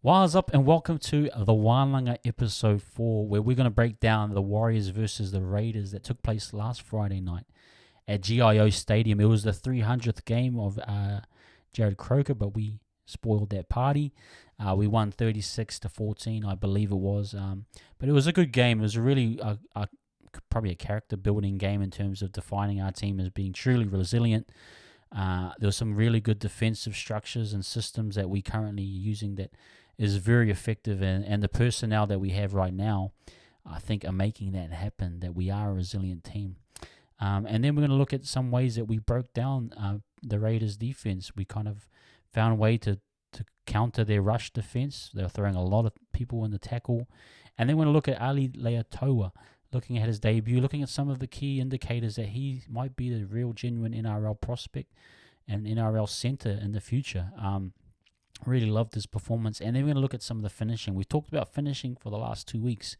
What's up and welcome to the WAHNANGA episode 4, where we're going to break down the Warriors versus the Raiders that took place last Friday night at GIO Stadium. It was the 300th game of Jared Croker, but we spoiled that party. We won 36-14, I believe it was. But it was a good game. It was a really probably a character building game in terms of defining our team as being truly resilient. There were some really good defensive structures and systems that we currently using that is very effective, and the personnel that we have right now, I think, are making that happen, that we are a resilient team. And then we're going to look at some ways that we broke down the Raiders' defense. We kind of found a way to counter their rush defense. They're throwing a lot of people in the tackle. And then we're going to look at Leiataua, looking at his debut, looking at some of the key indicators that he might be the real, genuine NRL prospect and NRL center in the future. Really loved his performance. And then we're going to look at some of the finishing. We talked about finishing for the last 2 weeks.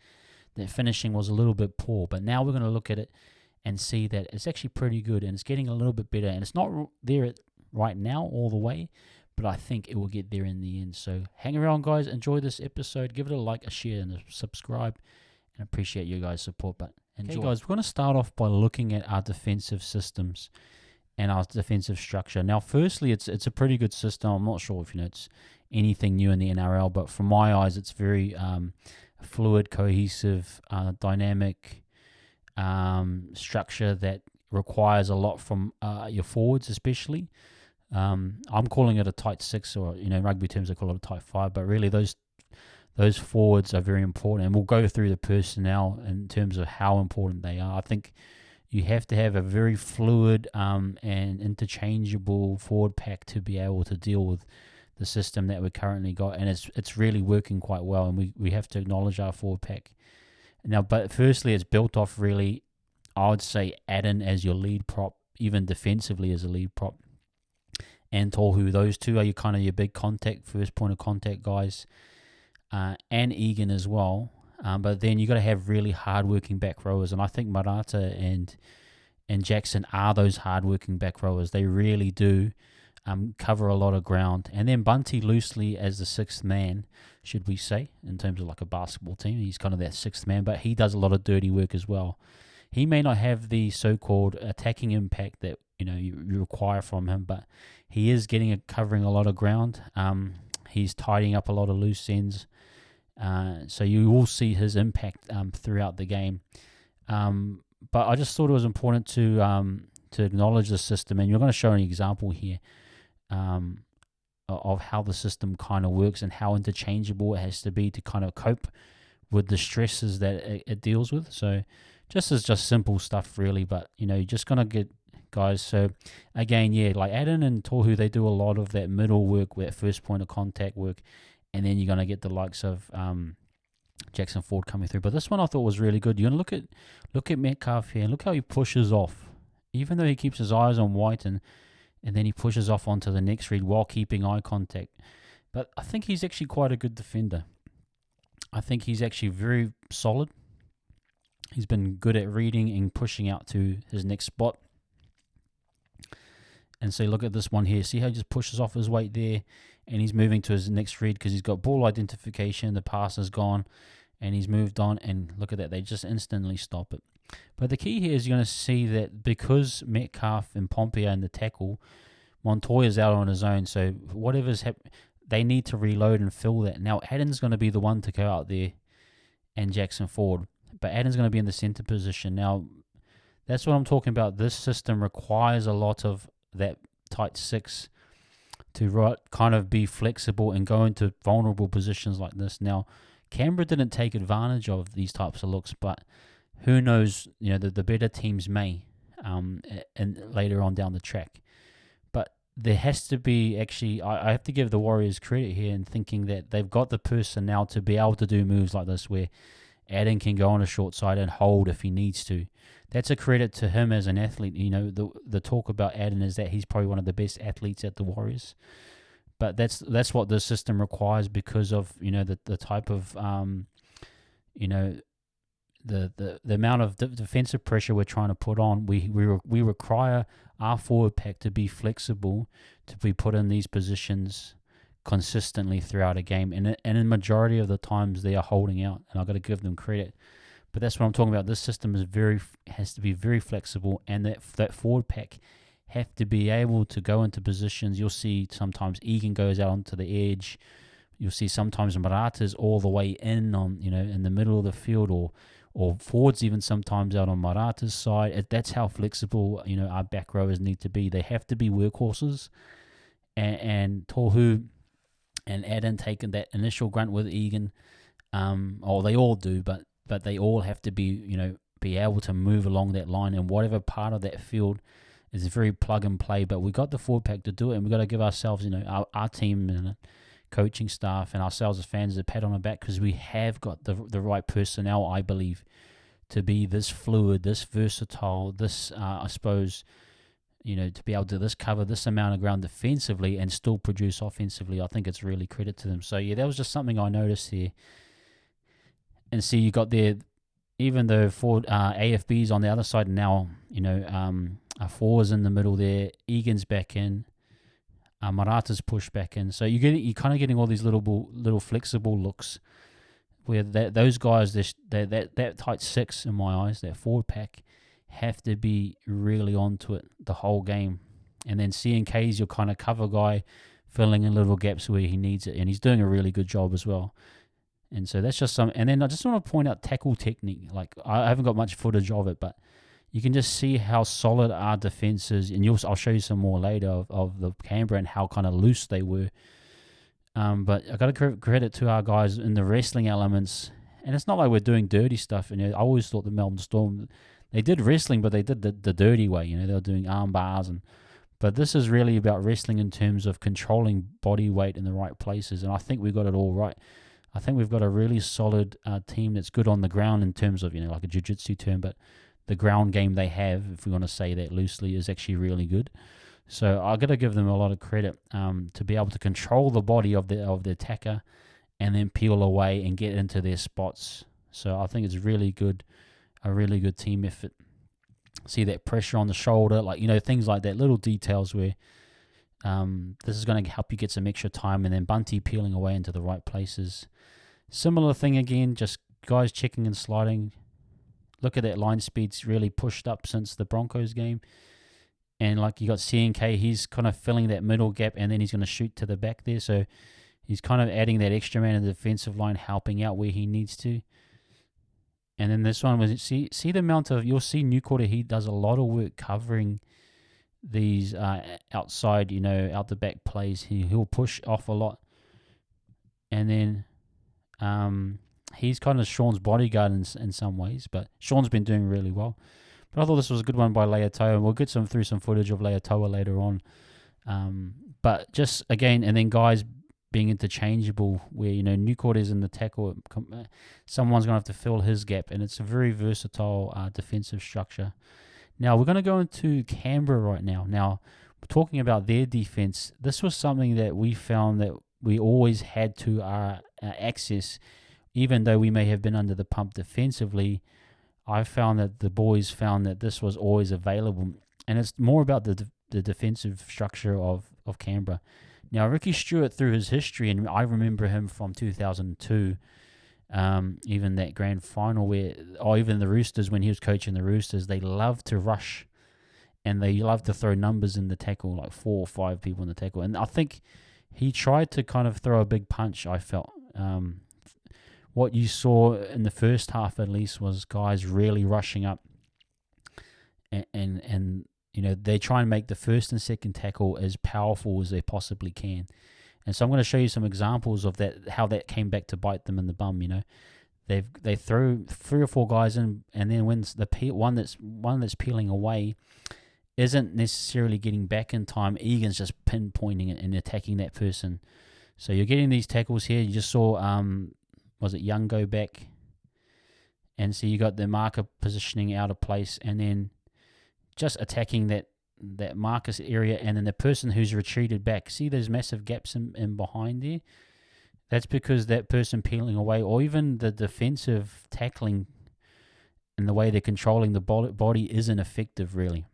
That finishing was a little bit poor, but now we're going to look at it and see that it's actually pretty good and it's getting a little bit better. And it's not there right now all the way, but I think it will get there in the end. So hang around, guys. Enjoy this episode. Give it a like, a share, and a subscribe. And appreciate you guys' support. But enjoy. Okay, guys, we're going to start off by looking at our defensive systems and our defensive structure. Now, firstly, it's a pretty good system. I'm not sure if it's anything new in the NRL, but from my eyes, it's very fluid, cohesive, dynamic structure that requires a lot from your forwards, especially. I'm calling it a tight 6, or rugby terms they call it a tight 5, but really those forwards are very important, and we'll go through the personnel in terms of how important they are. I think you have to have a very fluid and interchangeable forward pack to be able to deal with the system that we currently got, and it's really working quite well, and we have to acknowledge our forward pack. Now, but firstly, it's built off really, I would say, Adam as your lead prop, even defensively as a lead prop, and Tohu. Those two are your big first point of contact guys, and Egan as well. But then you got to have really hard-working back rowers, and I think Marata and Jackson are those hard-working back rowers. They really do cover a lot of ground. And then Bunty loosely as the sixth man, should we say, in terms of like a basketball team. He's kind of that sixth man, but he does a lot of dirty work as well. He may not have the so-called attacking impact that you require from him, but he is covering a lot of ground. He's tidying up a lot of loose ends. So you will see his impact throughout the game. But I just thought it was important to acknowledge the system, and you're going to show an example here of how the system kind of works and how interchangeable it has to be to kind of cope with the stresses that it deals with. So just simple stuff really, but you're just going to get guys. So again, like Adam and Tohu, they do a lot of that middle work, that first point of contact work. And then you're going to get the likes of Jackson Ford coming through. But this one I thought was really good. You're going to look at Metcalf here, and look how he pushes off. Even though he keeps his eyes on White, and then he pushes off onto the next read while keeping eye contact. But I think he's actually quite a good defender. I think he's actually very solid. He's been good at reading and pushing out to his next spot. And so look at this one here. See how he just pushes off his weight there, and he's moving to his next read because he's got ball identification. The pass is gone, and he's moved on. And look at that. They just instantly stop it. But the key here is you're going to see that because Metcalf and Pompey are in the tackle, Montoya's out on his own. So whatever's happening, they need to reload and fill that. Now, Adam's going to be the one to go out there, and Jackson Ford. But Adam's going to be in the center position. Now, that's what I'm talking about. This system requires a lot of that tight 6 to kind of be flexible and go into vulnerable positions like this. Now, Canberra didn't take advantage of these types of looks, but who knows, the better teams may and later on down the track. But there has to be, actually, I have to give the Warriors credit here in thinking that they've got the personnel to be able to do moves like this where Adam can go on a short side and hold if he needs to. That's a credit to him as an athlete. The talk about Adam is that he's probably one of the best athletes at the Warriors. But that's what the system requires because of the type of the amount of defensive pressure we're trying to put on. We require our forward pack to be flexible, to be put in these positions consistently throughout a game, and in the majority of the times they are holding out, and I've got to give them credit. But that's what I'm talking about. This system has to be very flexible, and that forward pack have to be able to go into positions. You'll see sometimes Egan goes out onto the edge. You'll see sometimes Marata's all the way in on, in the middle of the field, or forwards even sometimes out on Marata's side. That's how flexible, our back rowers need to be. They have to be workhorses, and Tohu and Adam taking that initial grunt with Egan, or they all do, but they all have to be able to move along that line, and whatever part of that field is very plug and play. But we got the forward pack to do it, and we've got to give ourselves, our team and coaching staff and ourselves as fans a pat on the back, because we have got the right personnel, I believe, to be this fluid, this versatile, this I suppose, to be able to cover this amount of ground defensively and still produce offensively. I think it's really credit to them. So yeah, that was just something I noticed here. And see, you got there, even though AFB's on the other side now, Four's in the middle there, Egan's back in, Marata's pushed back in. So you're kind of getting all these little flexible looks where those guys, that tight six in my eyes, that forward pack, have to be really onto it the whole game. And then C&K's your kind of cover guy, filling in little gaps where he needs it, and he's doing a really good job as well. And so that's just some. And then I just want to point out tackle technique. Like, I haven't got much footage of it, but you can just see how solid our defense is. And I'll show you some more later of the Canberra and how kind of loose they were. But I got to credit to our guys in the wrestling elements. And it's not like we're doing dirty stuff. And I always thought the Melbourne Storm, they did wrestling, but they did the dirty way. They were doing arm bars but this is really about wrestling in terms of controlling body weight in the right places. And I think we got it all right. I think we've got a really solid team that's good on the ground in terms of, like a jiu-jitsu term, but the ground game they have, if we want to say that loosely, is actually really good. So I've got to give them a lot of credit to be able to control the body of the attacker and then peel away and get into their spots. So I think it's really good, a really good team effort. See that pressure on the shoulder, things like that, little details where this is going to help you get some extra time, and then Bunty peeling away into the right places. Similar thing again, just guys checking and sliding. Look at that line speed's really pushed up since the Broncos game. And you got C&K, he's kind of filling that middle gap, and then he's going to shoot to the back there. So he's kind of adding that extra man in the defensive line, helping out where he needs to. And then this one was, see the amount of, you'll see Newquarter, he does a lot of work covering these outside, out the back plays. He'll push off a lot. And then he's kind of Sean's bodyguard in some ways, but Sean's been doing really well. But I thought this was a good one by Leiataua, and we'll get through some footage of Leiataua later on. But just again, and then guys being interchangeable, where Newquarter's in the tackle, someone's going to have to fill his gap, and it's a very versatile defensive structure. Now we're going to go into Canberra right now. Now, talking about their defense, this was something that we found that we always had to our access, even though we may have been under the pump defensively. I found that the boys found that this was always available, and it's more about the defensive structure of Canberra. Now, Ricky Stewart, through his history, and I remember him from 2002, even that grand final or even the Roosters, when he was coaching the Roosters, they loved to rush, and they loved to throw numbers in the tackle, like 4 or 5 people in the tackle. And I think he tried to kind of throw a big punch, I felt. What you saw in the first half, at least, was guys really rushing up, and they try and make the first and second tackle as powerful as they possibly can. And so I'm going to show you some examples of that, how that came back to bite them in the bum. They throw 3 or 4 guys in, and then when the one that's peeling away isn't necessarily getting back in time, Egan's just pinpointing it and attacking that person. So you're getting these tackles here. You just saw was it Young go back, and so you got the marker positioning out of place, and then just attacking that Marcus area, and then the person who's retreated back. See those massive gaps in behind there? That's because that person peeling away, or even the defensive tackling and the way they're controlling the body isn't effective really.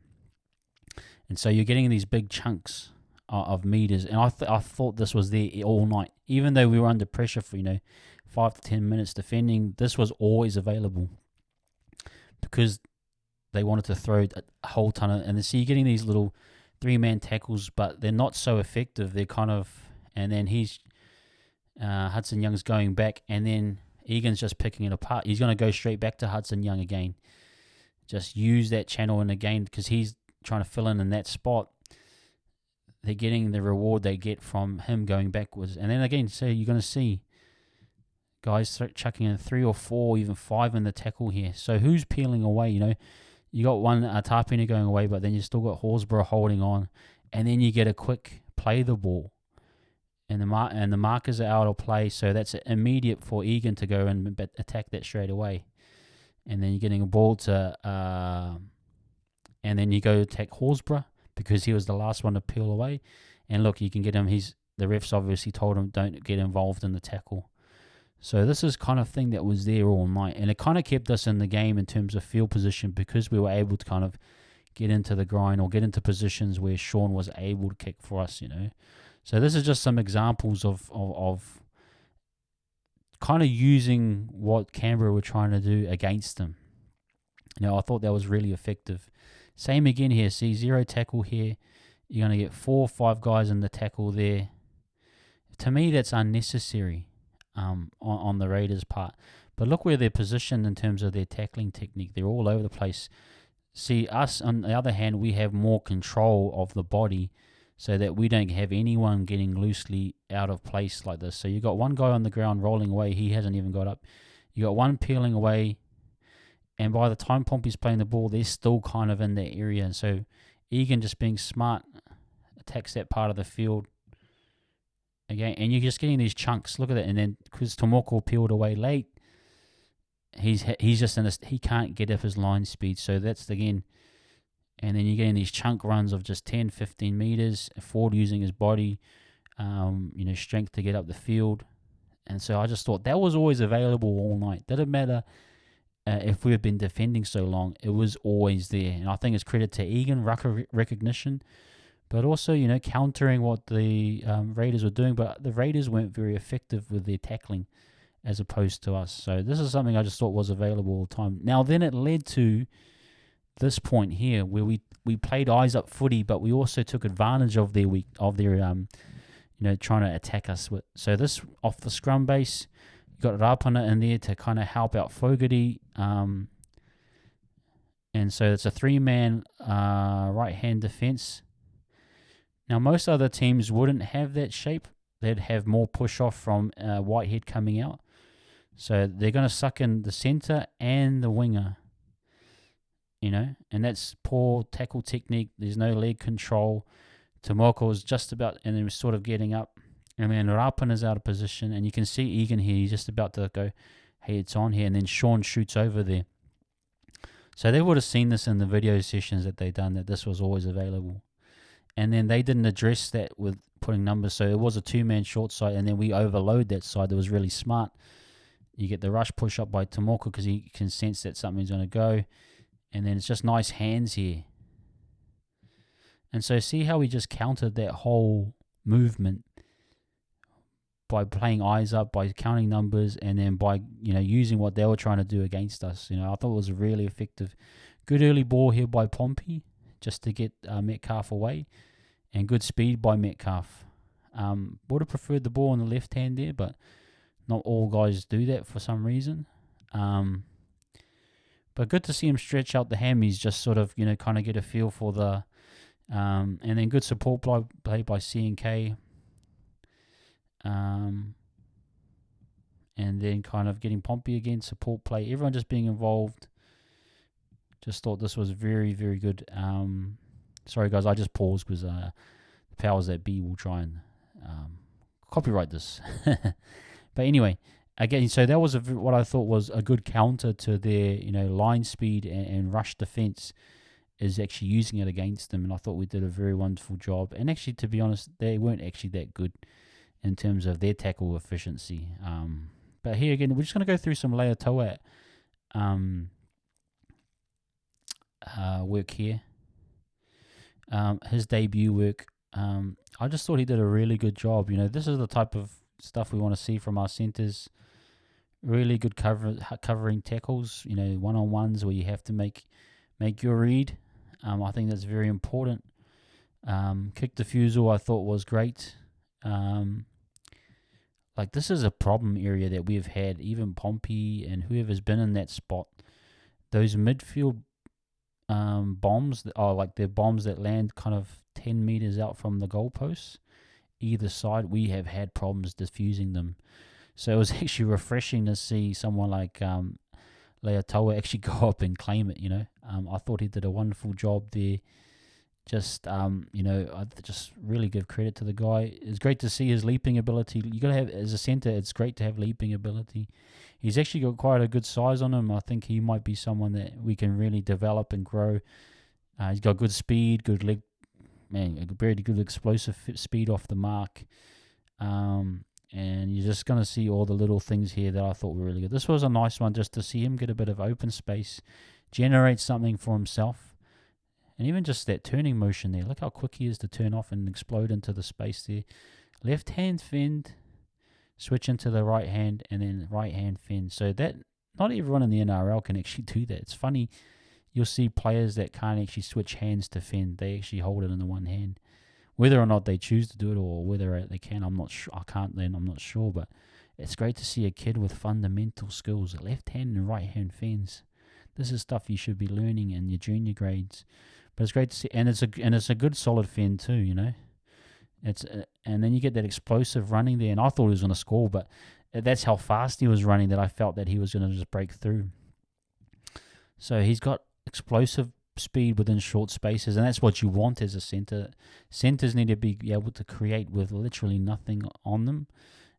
And so you're getting these big chunks of meters, and I thought this was there all night, even though we were under pressure for 5 to 10 minutes defending. This was always available because they wanted to throw a whole ton of, and so you're getting these little 3-man tackles, but they're not so effective. They're kind of, and then Hudson Young's going back, and then Egan's just picking it apart. He's going to go straight back to Hudson Young again. Just use that channel, and again, because he's trying to fill in that spot, they're getting the reward they get from him going backwards. And then again, so you're going to see guys chucking in 3 or 4, even 5 in the tackle here. So who's peeling away? You got one Tapine going away, but then you still got Horsburgh holding on, and then you get a quick play the ball, and the markers are out of play, so that's immediate for Egan to go and attack that straight away. And then you're getting a ball to, and then you go attack Horsburgh because he was the last one to peel away. And look, you can get him. The refs obviously told him don't get involved in the tackle. So this is kind of thing that was there all night, and it kind of kept us in the game in terms of field position because we were able to kind of get into the grind or get into positions where Sean was able to kick for us. So this is just some examples of kind of using what Canberra were trying to do against them. I thought that was really effective. Same again here. See, 0 tackle here. You're going to get 4 or 5 guys in the tackle there. To me, that's unnecessary on the Raiders' part. But look where they're positioned in terms of their tackling technique. They're all over the place. See, us, on the other hand, we have more control of the body so that we don't have anyone getting loosely out of place like this. So you got one guy on the ground rolling away. He hasn't even got up. You got one peeling away. And by the time Pompey's playing the ball, they're still kind of in that area. And so Egan, just being smart, attacks that part of the field. Again, and you're just getting these chunks. Look at that. And then because Tomoko peeled away late, he's just in this. He can't get up his line speed. So that's again. And then you're getting these chunk runs of just 10, 15 meters. Ford using his body, strength to get up the field. And so I just thought that was always available all night. Didn't matter if we had been defending so long. It was always there. And I think it's credit to Egan, rucker recognition, but also, countering what the Raiders were doing. But the Raiders weren't very effective with their tackling as opposed to us. So this is something I just thought was available all the time. Now, then it led to this point here where we played eyes up footy, but we also took advantage of their trying to attack us with. So this off the scrum base, you got Rapana in there to kind of help out Fogarty, and so it's a 3-man right hand defense. Now most other teams wouldn't have that shape; they'd have more push off from Whitehead coming out. So they're going to suck in the center and the winger. And that's poor tackle technique. There's no leg control. Tomoko is just about, and then we're sort of getting up. And then Rapin is out of position. And you can see Egan here. He's just about to go, hey, it's on here. And then Sean shoots over there. So they would have seen this in the video sessions that they done, that this was always available. And then they didn't address that with putting numbers. So it was a 2-man short side. And then we overload that side. That was really smart. You get the rush push up by Tomoko because he can sense that something's going to go. And then it's just nice hands here. And so see how we just countered that whole movement by playing eyes up, by counting numbers, and then by, using what they were trying to do against us. I thought it was really effective. Good early ball here by Pompey just to get Metcalf away. And good speed by Metcalf. Would have preferred the ball on the left hand there, but not all guys do that for some reason. But good to see him stretch out the hammies, just sort of, kind of get a feel for the, and then good support play by C&K. And then kind of getting Pompey again, support play. Everyone just being involved. Just thought this was very, very good. Sorry, guys, I just paused because the powers that be will try and copyright this. But anyway. Again, so that was what I thought was a good counter to their, line speed and rush defense, is actually using it against them. And I thought we did a very wonderful job. And actually, to be honest, they weren't actually that good in terms of their tackle efficiency. But here again, we're just going to go through some Leiataua work here. His debut work I just thought he did a really good job. This is the type of stuff we want to see from our centres. Really good covering tackles, one-on-ones where you have to make your read. I think that's very important. Kick defusal I thought was great. This is a problem area that we've had, even Pompey and whoever's been in that spot. Those midfield bombs are like they're bombs that land kind of 10 meters out from the goalposts. Either side, we have had problems diffusing them. So it was actually refreshing to see someone like Leiataua actually go up and claim it. I thought he did a wonderful job there. Just I just really give credit to the guy. It's great to see his leaping ability. You gotta have, as a centre, it's great to have leaping ability. He's actually got quite a good size on him. I think he might be someone that we can really develop and grow. He's got good speed, good leg, very good explosive speed off the mark. And you're just going to see all the little things here that I thought were really good. This was a nice one just to see him get a bit of open space, generate something for himself. And even just that turning motion there. Look how quick he is to turn off and explode into the space there. Left hand fend, switch into the right hand, and then right hand fend. So that, not everyone in the NRL can actually do that. It's funny, you'll see players that can't actually switch hands to fend. They actually hold it in the one hand. Whether or not they choose to do it or whether they can, I'm not sure. I can't then, I'm not sure. But it's great to see a kid with fundamental skills, left hand and right hand fends. This is stuff you should be learning in your junior grades. But it's great to see, and it's a good solid fend too. And then you get that explosive running there, and I thought he was going to score, but that's how fast he was running that I felt that he was going to just break through. So he's got explosive speed within short spaces, and that's what you want as a centre. Centres need to be able to create with literally nothing on them,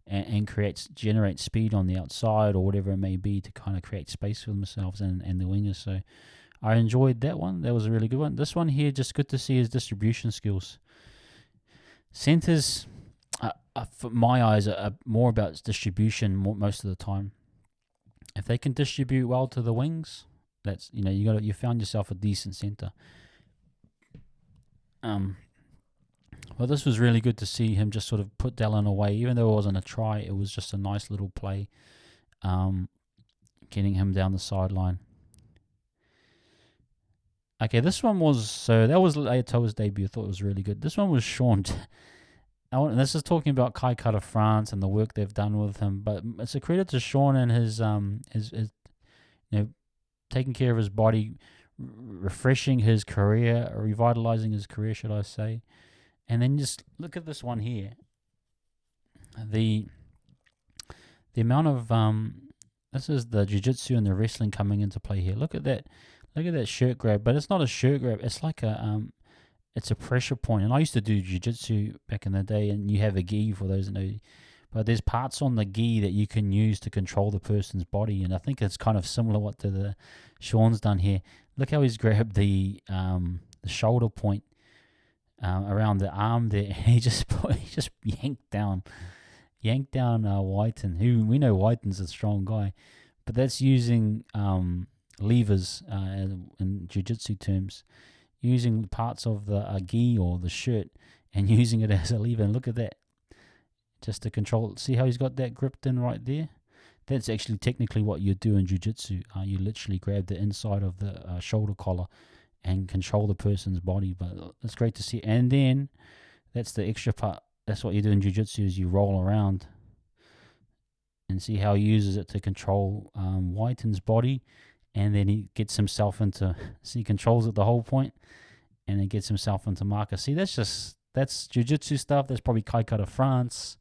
and generate speed on the outside or whatever it may be to kind of create space for themselves and the wingers. So I enjoyed that one. That was a really good one. This one here, just good to see his distribution skills. Centres, for my eyes, are more about distribution most of the time. If they can distribute well to the wings, that's you found yourself a decent centre. Well, this was really good to see him just sort of put Dallin away, even though it wasn't a try. It was just a nice little play, getting him down the sideline. Okay, this one was, that was Leiataua's debut. I thought it was really good. This one was Sean. And this is talking about Kai Kara France and the work they've done with him. But it's a credit to Sean and his taking care of his body, refreshing his career, revitalizing his career, should I say. And then just look at this one here. The amount of this is the jiu-jitsu and the wrestling coming into play here. Look at that. Look at that shirt grab, but it's not a shirt grab. It's like it's a pressure point. And I used to do jiu-jitsu back in the day, and you have a gi for those that know. But there's parts on the gi that you can use to control the person's body, and I think it's kind of similar what to the Sean's done here. Look how he's grabbed the shoulder point around the arm there. He just yanked down Whiten, who we know Whiten's a strong guy, but that's using levers in jiu-jitsu terms, using parts of the gi or the shirt and using it as a lever. And look at that, just to control. See how he's got that gripped in right there? That's actually technically what you do in jiu-jitsu. You literally grab the inside of the shoulder collar and control the person's body. But it's great to see. And then that's the extra part. That's what you do in jiu-jitsu, is you roll around and see how he uses it to control Whiten's body. And then he gets himself into, he controls it the whole point, and then gets himself into marker. See, that's jiu-jitsu stuff. That's probably Kai Kara France.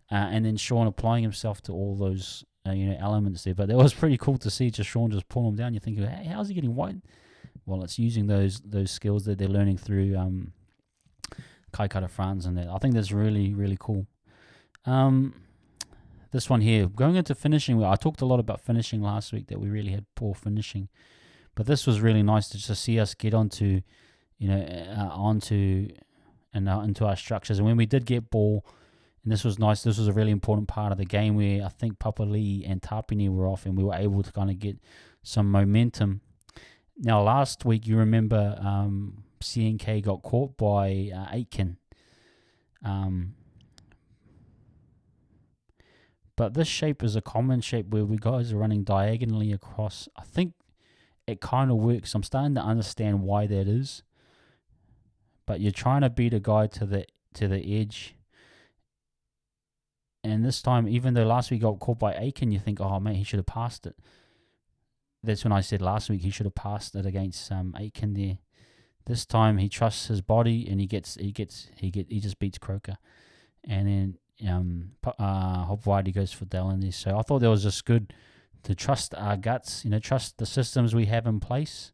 And then Sean applying himself to all those elements there. But that was pretty cool to see just Sean just pull him down. You think, hey, how's he getting white? Well, it's using those skills that they're learning through Kai Kara France, and that. I think that's really, really cool. This one here, going into finishing, I talked a lot about finishing last week, that we really had poor finishing. But this was really nice to just see us get into our structures. And when we did get ball, and this was nice, this was a really important part of the game where I think Papali and Tapine were off, and we were able to kind of get some momentum. Now, last week, you remember CNK got caught by Aitken, But this shape is a common shape where we guys are running diagonally across. I think it kind of works. I'm starting to understand why that is. But you're trying to beat a guy to the edge. And this time, even though last week got caught by Aiken, you think, oh man, he should have passed it. That's when I said last week he should have passed it against Aiken there. This time he trusts his body and he just beats Croker. And then Hopewadi goes for Dallin there. So I thought that was just good to trust our guts, trust the systems we have in place,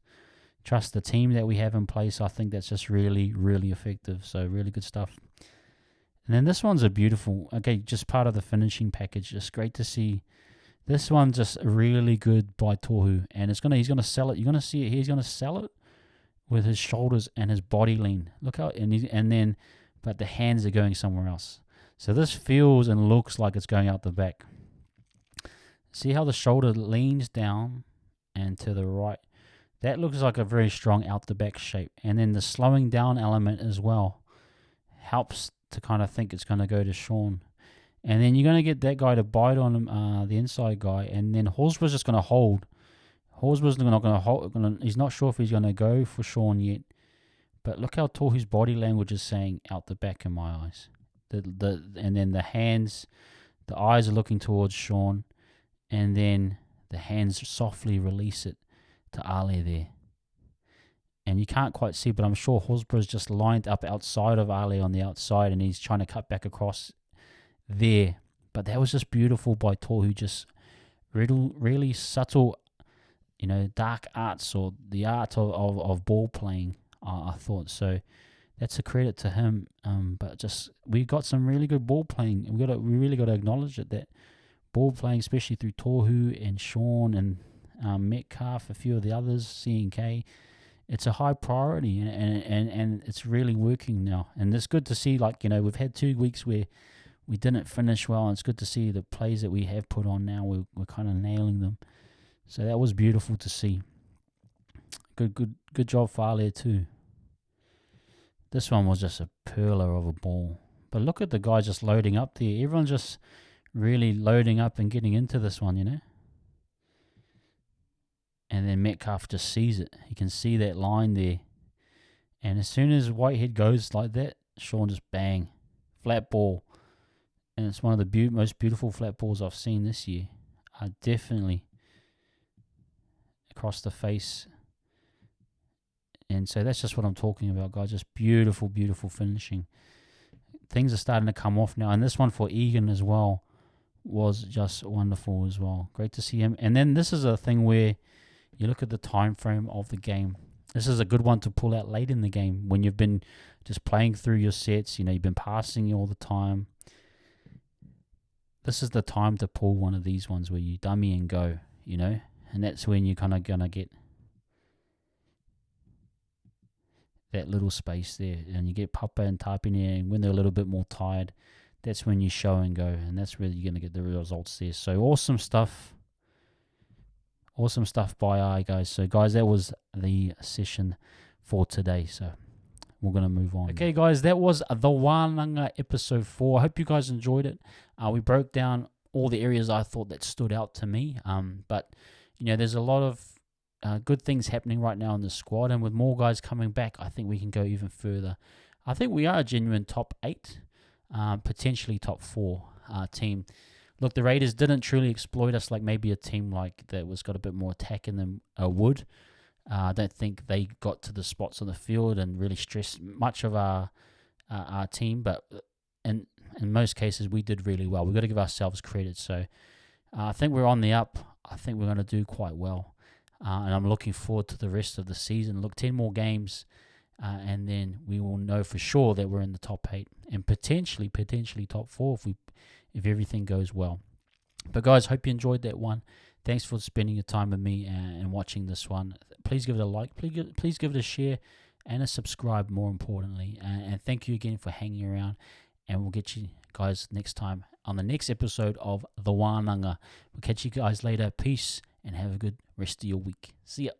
trust the team that we have in place. I think that's just really, really effective. So really good stuff. And then this one's just part of the finishing package. Just great to see. This one's just really good by Tohu. And he's gonna sell it. You're gonna see it here. He's gonna sell it with his shoulders and his body lean. Look how but the hands are going somewhere else. So this feels and looks like it's going out the back. See how the shoulder leans down and to the right. That looks like a very strong out the back shape. And then the slowing down element as well helps to kind of think it's going to go to Sean. And then you're going to get that guy to bite on him, the inside guy. And then Horsburgh's just going to hold. Horsburgh's not going to hold. He's not sure if he's going to go for Sean yet. But look how Tohu's body language is saying out the back in my eyes. And then the hands, the eyes are looking towards Sean. And then the hands softly release it to Ale there. And you can't quite see, but I'm sure Horsburgh's just lined up outside of Ale on the outside, and he's trying to cut back across there. But that was just beautiful by Tohu, just really subtle, dark arts, or the art of ball playing, I thought. So that's a credit to him. But just we got some really good ball playing. We really got to acknowledge it, that ball playing, especially through Tohu and Sean and Metcalf, a few of the others, CNK. It's a high priority, and it's really working now. And it's good to see, we've had 2 weeks where we didn't finish well, and it's good to see the plays that we have put on now. We're kind of nailing them. So that was beautiful to see. Good job for Ale too. This one was just a perler of a ball. But look at the guy just loading up there. Everyone's just really loading up and getting into this one, And then Metcalf just sees it. He can see that line there. And as soon as Whitehead goes like that, Sean just bang. Flat ball. And it's one of the most beautiful flat balls I've seen this year. Definitely. Across the face. And so that's just what I'm talking about, guys. Just beautiful, beautiful finishing. Things are starting to come off now. And this one for Egan as well was just wonderful as well. Great to see him. And then this is a thing where you look at the time frame of the game. This is a good one to pull out late in the game when you've been just playing through your sets. You've been passing all the time. This is the time to pull one of these ones where you dummy and go, And that's when you're kind of going to get that little space there. And you get Papa and Tapi in there, and when they're a little bit more tired, that's when you show and go. And that's where you're going to get the results there. So awesome stuff. Awesome stuff by I, guys. So, guys, that was the session for today. So, we're going to move on. Okay, guys, that was the WAHNANGA episode 4. I hope you guys enjoyed it. We broke down all the areas I thought that stood out to me. But, there's a lot of good things happening right now in the squad. And with more guys coming back, I think we can go even further. I think we are a genuine top 8, potentially top 4 team. Look, the Raiders didn't truly exploit us like maybe a team like that was got a bit more attack in them would. I don't think they got to the spots on the field and really stressed much of our team. But in most cases, we did really well. We've got to give ourselves credit. So I think we're on the up. I think we're going to do quite well. And I'm looking forward to the rest of the season. Look, 10 more games, and then we will know for sure that we're in the top 8 and potentially top 4 if everything goes well. But guys, hope you enjoyed that one. Thanks for spending your time with me and watching this one. Please give it a like. Please give it a share and a subscribe, more importantly. And thank you again for hanging around. And we'll get you guys next time on the next episode of the WAHNANGA. We'll catch you guys later. Peace and have a good rest of your week. See ya.